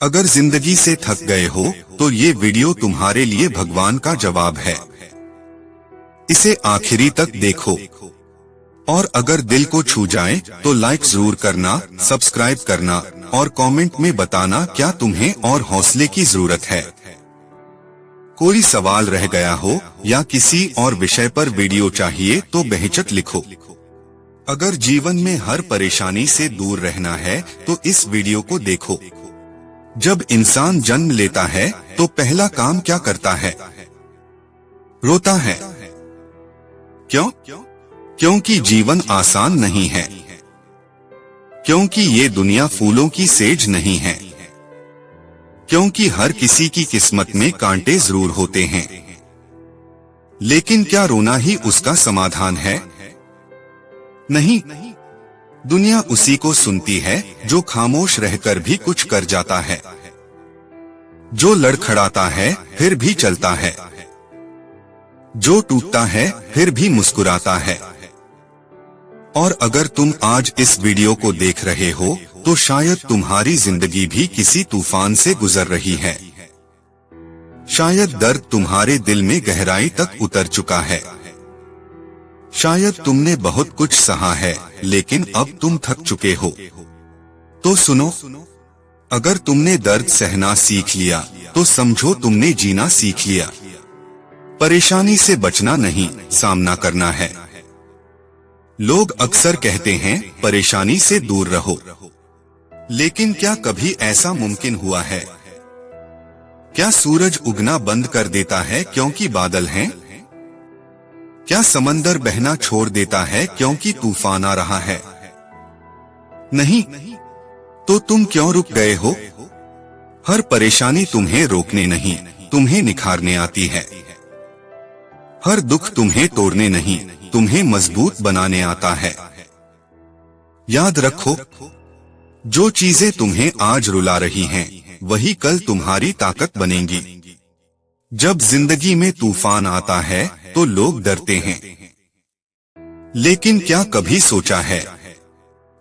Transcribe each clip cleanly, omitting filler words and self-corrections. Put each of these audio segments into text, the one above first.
अगर जिंदगी से थक गए हो तो ये वीडियो तुम्हारे लिए भगवान का जवाब है। इसे आखिरी तक देखो और अगर दिल को छू जाए तो लाइक जरूर करना, सब्सक्राइब करना और कमेंट में बताना क्या तुम्हें और हौसले की जरूरत है। कोई सवाल रह गया हो या किसी और विषय पर वीडियो चाहिए तो बेहिचक लिखो। अगर जीवन में हर परेशानी से दूर रहना है तो इस वीडियो को देखो। जब इंसान जन्म लेता है तो पहला काम क्या करता है? रोता है। क्यों? क्योंकि जीवन आसान नहीं है, क्योंकि ये दुनिया फूलों की सेज नहीं है, क्योंकि हर किसी की किस्मत में कांटे जरूर होते हैं। लेकिन क्या रोना ही उसका समाधान है? नहीं, दुनिया उसी को सुनती है जो खामोश रहकर भी कुछ कर जाता है, जो लड़खड़ाता है फिर भी चलता है, जो टूटता है फिर भी मुस्कुराता है। और अगर तुम आज इस वीडियो को देख रहे हो तो शायद तुम्हारी जिंदगी भी किसी तूफान से गुजर रही है। शायद दर्द तुम्हारे दिल में गहराई तक उतर चुका है। शायद तुमने बहुत कुछ सहा है लेकिन अब तुम थक चुके हो। तो सुनो, अगर तुमने दर्द सहना सीख लिया तो समझो तुमने जीना सीख लिया। परेशानी से बचना नहीं, सामना करना है। लोग अक्सर कहते हैं परेशानी से दूर रहो, लेकिन क्या कभी ऐसा मुमकिन हुआ है? क्या सूरज उगना बंद कर देता है क्योंकि बादल हैं? क्या समंदर बहना छोड़ देता है क्योंकि तूफान आ रहा है? नहीं। तो तुम क्यों रुक गए हो? हर परेशानी तुम्हें रोकने नहीं, तुम्हें निखारने आती है। हर दुख तुम्हें तोड़ने नहीं, तुम्हें मजबूत बनाने आता है। याद रखो, जो चीजें तुम्हें आज रुला रही हैं, वही कल तुम्हारी ताकत बनेंगी। जब जिंदगी में तूफान आता है तो लोग डरते हैं, लेकिन क्या कभी सोचा है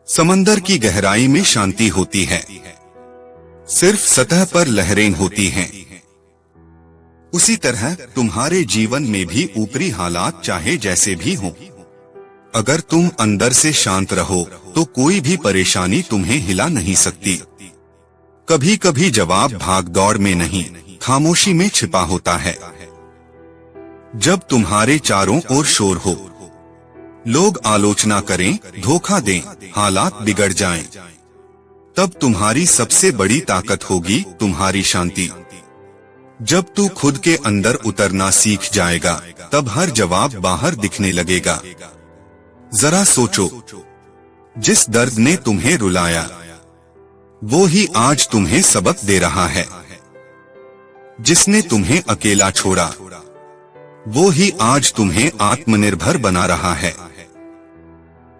समंदर की गहराई में शांति होती है, सिर्फ सतह पर लहरें होती हैं। उसी तरह तुम्हारे जीवन में भी ऊपरी हालात चाहे जैसे भी हों, अगर तुम अंदर से शांत रहो तो कोई भी परेशानी तुम्हें हिला नहीं सकती। कभी कभी जवाब भागदौड़ में नहीं, खामोशी में छिपा होता है। जब तुम्हारे चारों ओर शोर हो, लोग आलोचना करें, धोखा दें, हालात बिगड़ जाएं, तब तुम्हारी सबसे बड़ी ताकत होगी तुम्हारी शांति। जब तू खुद के अंदर उतरना सीख जाएगा तब हर जवाब बाहर दिखने लगेगा। जरा सोचो, जिस दर्द ने तुम्हें रुलाया वो ही आज तुम्हें सबक दे रहा है। जिसने तुम्हें अकेला छोड़ा वो ही आज तुम्हें आत्मनिर्भर बना रहा है।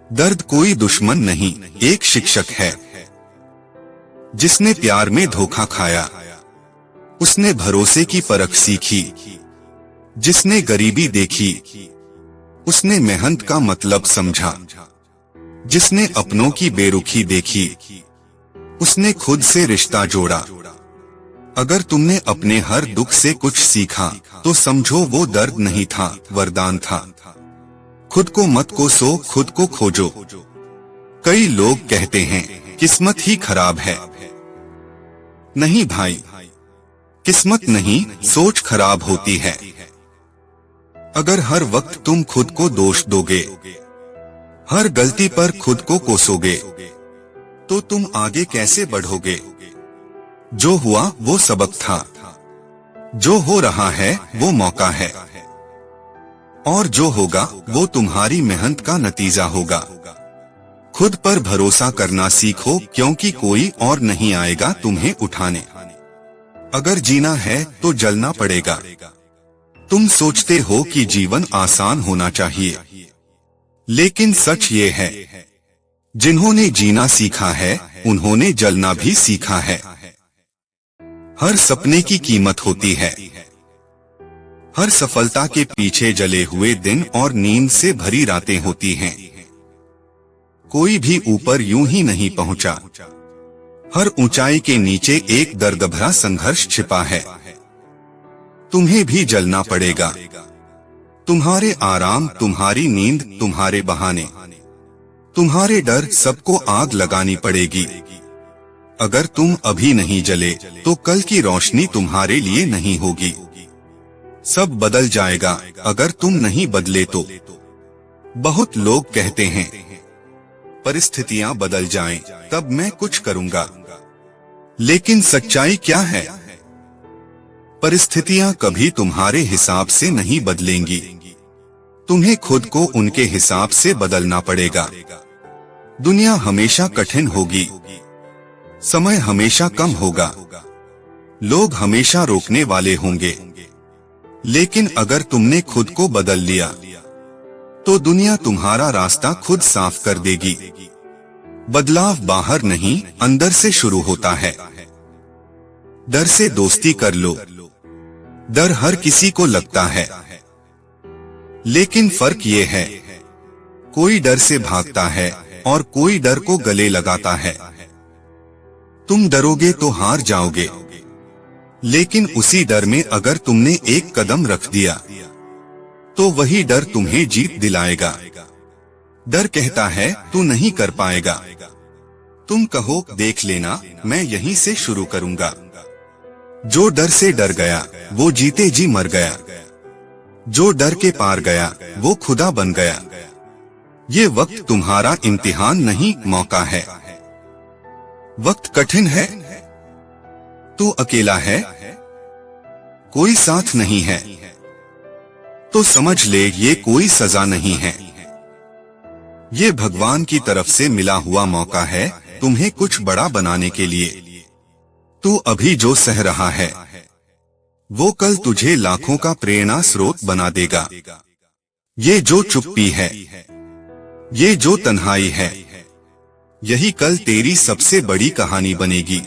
दर्द कोई दुश्मन नहीं, एक शिक्षक है। जिसने प्यार में धोखा खाया उसने भरोसे की परख सीखी। जिसने गरीबी देखी उसने मेहनत का मतलब समझा। जिसने अपनों की बेरुखी देखी उसने खुद से रिश्ता जोड़ा। अगर तुमने अपने हर दुख से कुछ सीखा तो समझो वो दर्द नहीं था, वरदान था। खुद को मत कोसो, खुद को खोजो। कई लोग कहते हैं किस्मत ही खराब है। नहीं भाई, किस्मत नहीं, सोच खराब होती है। अगर हर वक्त तुम खुद को दोष दोगे, हर गलती पर खुद को कोसोगे, तो तुम आगे कैसे बढ़ोगे? जो हुआ वो सबक था, जो हो रहा है वो मौका है, और जो होगा वो तुम्हारी मेहनत का नतीजा होगा। खुद पर भरोसा करना सीखो क्योंकि कोई और नहीं आएगा तुम्हें उठाने। अगर जीना है तो जलना पड़ेगा। तुम सोचते हो कि जीवन आसान होना चाहिए, लेकिन सच ये है, जिन्होंने जीना सीखा है उन्होंने जलना भी सीखा है। हर सपने की कीमत होती है। हर सफलता के पीछे जले हुए दिन और नींद से भरी रातें होती हैं। कोई भी ऊपर यूं ही नहीं पहुंचा। हर ऊंचाई के नीचे एक दर्द भरा संघर्ष छिपा है। तुम्हें भी जलना पड़ेगा। तुम्हारे आराम, तुम्हारी नींद, तुम्हारे बहाने, तुम्हारे डर, सबको आग लगानी पड़ेगी। अगर तुम अभी नहीं जले तो कल की रोशनी तुम्हारे लिए नहीं होगी। सब बदल जाएगा अगर तुम नहीं बदले तो। बहुत लोग कहते हैं परिस्थितियां बदल जाएं, तब मैं कुछ करूंगा। लेकिन सच्चाई क्या है? परिस्थितियां कभी तुम्हारे हिसाब से नहीं बदलेंगी। तुम्हें खुद को उनके हिसाब से बदलना पड़ेगा। दुनिया हमेशा कठिन होगी, समय हमेशा कम होगा, लोग हमेशा रोकने वाले होंगे। लेकिन अगर तुमने खुद को बदल लिया तो दुनिया तुम्हारा रास्ता खुद साफ कर देगी। बदलाव बाहर नहीं, अंदर से शुरू होता है। डर से दोस्ती कर लो। डर हर किसी को लगता है, लेकिन फर्क ये है, कोई डर से भागता है और कोई डर को गले लगाता है। तुम डरोगे तो हार जाओगे, लेकिन उसी डर में अगर तुमने एक कदम रख दिया तो वही डर तुम्हें जीत दिलाएगा। डर कहता है तू नहीं कर पाएगा। तुम कहो देख लेना, मैं यहीं से शुरू करूंगा। जो डर से डर गया वो जीते जी मर गया। जो डर के पार गया वो खुदा बन गया। ये वक्त तुम्हारा इम्तिहान नहीं, मौका है। वक्त कठिन है, तू अकेला है, कोई साथ नहीं है, तो समझ ले ये कोई सजा नहीं है। ये भगवान की तरफ से मिला हुआ मौका है तुम्हें कुछ बड़ा बनाने के लिए। तू अभी जो सह रहा है वो कल तुझे लाखों का प्रेरणा स्रोत बना देगा। ये जो चुप्पी है, ये जो तन्हाई है, यही कल तेरी सबसे बड़ी कहानी बनेगी।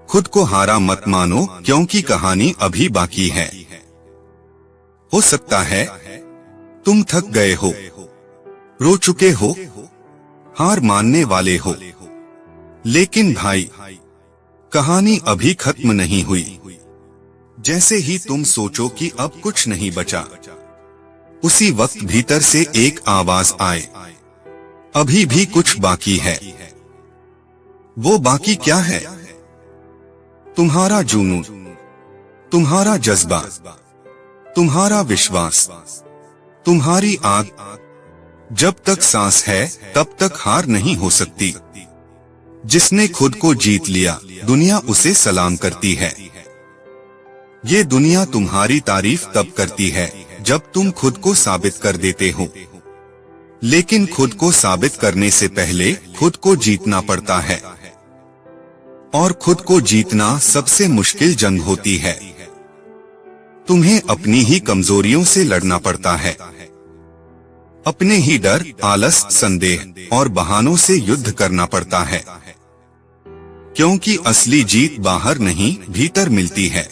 खुद को हारा मत मानो, क्योंकि कहानी अभी बाकी है। हो सकता है तुम थक गए हो, रो चुके हो, हार मानने वाले हो, लेकिन भाई कहानी अभी खत्म नहीं हुई। जैसे ही तुम सोचो कि अब कुछ नहीं बचा, उसी वक्त भीतर से एक आवाज आए, अभी भी कुछ बाकी है। वो बाकी क्या है? तुम्हारा जुनून, तुम्हारा जज्बा, तुम्हारा विश्वास, तुम्हारी आग। जब तक सांस है तब तक हार नहीं हो सकती। जिसने खुद को जीत लिया दुनिया उसे सलाम करती है। ये दुनिया तुम्हारी तारीफ तब करती है जब तुम खुद को साबित कर देते हो। लेकिन खुद को साबित करने से पहले खुद को जीतना पड़ता है, और खुद को जीतना सबसे मुश्किल जंग होती है। तुम्हें अपनी ही कमजोरियों से लड़ना पड़ता है, अपने ही डर, आलस, संदेह और बहानों से युद्ध करना पड़ता है। क्योंकि असली जीत बाहर नहीं, भीतर मिलती है।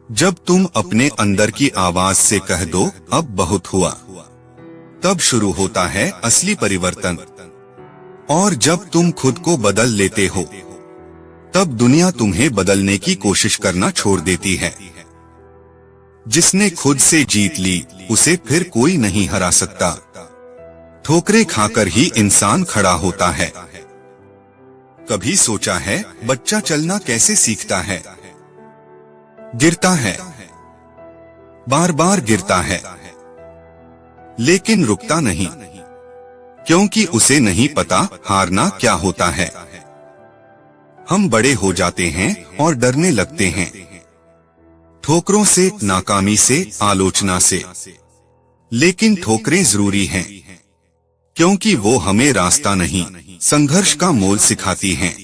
जब तुम अपने अंदर की आवाज से कह दो अब बहुत हुआ, तब शुरू होता है असली परिवर्तन। और जब तुम खुद को बदल लेते हो तब दुनिया तुम्हें बदलने की कोशिश करना छोड़ देती है। जिसने खुद से जीत ली उसे फिर कोई नहीं हरा सकता। ठोकरें खाकर ही इंसान खड़ा होता है। कभी सोचा है बच्चा चलना कैसे सीखता है? गिरता है, बार बार गिरता है, लेकिन रुकता नहीं, क्योंकि उसे नहीं पता हारना क्या होता है। हम बड़े हो जाते हैं और डरने लगते हैं, ठोकरों से, नाकामी से, आलोचना से। लेकिन ठोकरें जरूरी हैं, क्योंकि वो हमें रास्ता नहीं, संघर्ष का मोल सिखाती हैं।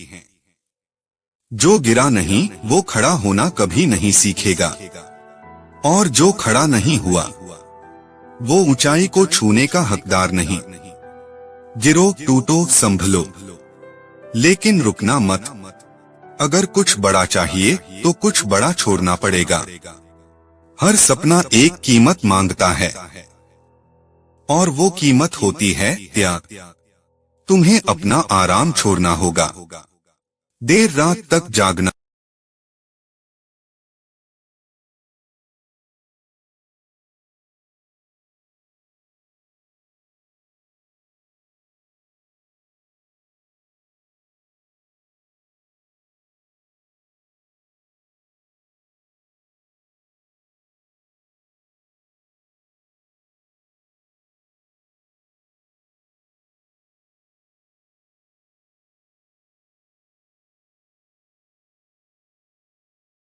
जो गिरा नहीं वो खड़ा होना कभी नहीं सीखेगा, और जो खड़ा नहीं हुआ वो ऊंचाई को छूने का हकदार नहीं। गिरो, टूटो, संभलो, लेकिन रुकना मत। अगर कुछ बड़ा चाहिए तो कुछ बड़ा छोड़ना पड़ेगा। हर सपना एक कीमत मांगता है, और वो कीमत होती है त्याग। तुम्हें अपना आराम छोड़ना होगा, देर रात तक जागना।